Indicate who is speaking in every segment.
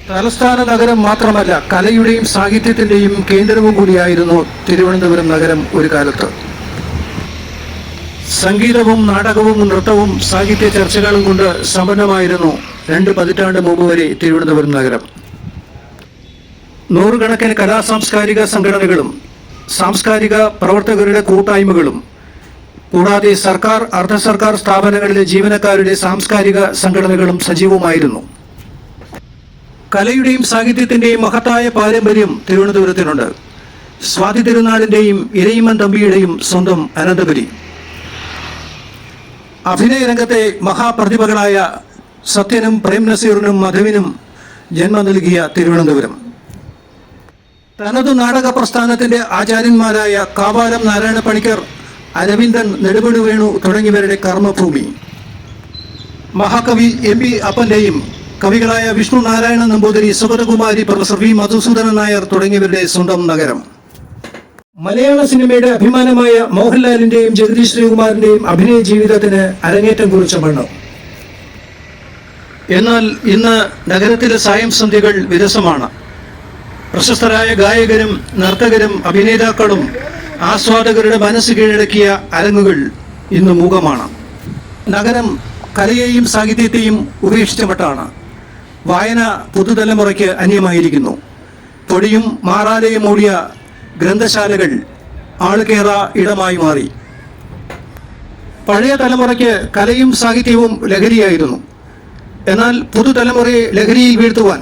Speaker 1: തലസ്ഥാന നഗരം മാത്രമല്ല, കലയുടെയും സാഹിത്യത്തിന്റെയും കേന്ദ്രവും കൂടിയായിരുന്നു തിരുവനന്തപുരം നഗരം ഒരു കാലത്ത്. സംഗീതവും നാടകവും നൃത്തവും സാഹിത്യ ചർച്ചകളും കൊണ്ട് സമ്പന്നമായിരുന്നു 2 പതിറ്റാണ്ട് മുമ്പ് വരെ തിരുവനന്തപുരം നഗരം. നൂറുകണക്കിന് കലാസാംസ്കാരിക സംഘടനകളും സാംസ്കാരിക പ്രവർത്തകരുടെ കൂട്ടായ്മകളും കൂടാതെ സർക്കാർ, അർദ്ധ സർക്കാർ സ്ഥാപനങ്ങളിലെ ജീവനക്കാരുടെ സാംസ്കാരിക സംഘടനകളും സജീവമായിരുന്നു. കലയുടെയും സാഹിത്യത്തിന്റെയും മഹത്തായ പാരമ്പര്യം തിരുവനന്തപുരത്തിനുണ്ട്. സ്വാതി തിരുനാളിന്റെയും ഇരയിമ്മൻ തമ്പിയുടെയും സ്വന്തം അനന്തപുരി. അഭിനയ രംഗത്തെ മഹാപ്രതിഭകളായ സത്യനും പ്രേം നസീറിനും മധുവിനും ജന്മം നൽകിയ തിരുവനന്തപുരം. തനതു നാടക പ്രസ്ഥാനത്തിന്റെ ആചാര്യന്മാരായ കാവാലം നാരായണ പണിക്കർ, അരവിന്ദൻ, നെടുപടി വേണു തുടങ്ങിയവരുടെ കർമ്മഭൂമി. മഹാകവി MP അപ്പന്റെയും കവികളായ വിഷ്ണു നാരായണ നമ്പൂതിരി, സുഗതകുമാരി, പ്രൊഫസർ V മധുസൂദനൻ നായർ തുടങ്ങിയവരുടെ സ്വന്തം നഗരം. മലയാള സിനിമയുടെ അഭിമാനമായ മോഹൻലാലിന്റെയും ജഗദീഷ് ശ്രീകുമാറിന്റെയും അഭിനയ ജീവിതത്തിന് അരങ്ങേറ്റം കുറിച്ച മണ്ണ്. എന്നാൽ ഇന്ന് നഗരത്തിലെ സായം സന്ധ്യകൾ വിരസമാണ്. പ്രശസ്തരായ ഗായകരും നർത്തകരും അഭിനേതാക്കളും ആസ്വാദകരുടെ മനസ്സ് കീഴടക്കിയ അരങ്ങുകൾ ഇന്ന് മൂകമാണ്. നഗരം കലയെയും സാഹിത്യത്തെയും ഉപേക്ഷിച്ച മട്ടാണ്. വായന പുതുതലമുറയ്ക്ക് അന്യമായിരിക്കുന്നു. പൊടിയും മാറാലയും മൂടിയ ഗ്രന്ഥശാലകൾ ആളുകേറ ഇടമായി മാറി. പഴയ തലമുറയ്ക്ക് കലയും സാഹിത്യവും ലഹരിയായിരുന്നു. എന്നാൽ പുതുതലമുറയെ ലഹരിയിൽ വീഴ്ത്തുവാൻ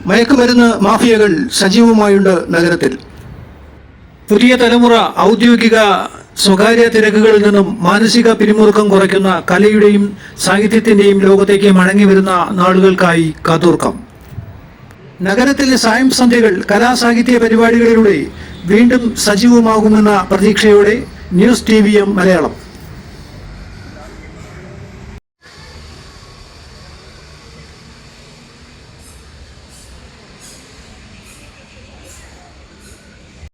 Speaker 1: മയക്കുമരുന്ന് മാഫിയകൾ സജീവമായുണ്ട് നഗരത്തിൽ. പുതിയ തലമുറ ഔദ്യോഗിക സ്വകാര്യ തിരക്കുകളിൽ നിന്നും മാനസിക പിരിമുറുക്കം കുറയ്ക്കുന്ന കലയുടെയും സാഹിത്യത്തിന്റെയും ലോകത്തേക്ക് മടങ്ങി വരുന്ന നാളുകൾക്കായി കാതോർക്കാം. നഗരത്തിലെ സായം സന്ധ്യകൾ കലാസാഹിത്യ പരിപാടികളിലൂടെ വീണ്ടും സജീവമാകുമെന്ന പ്രതീക്ഷയോടെ ന്യൂസ് TVM മലയാളം.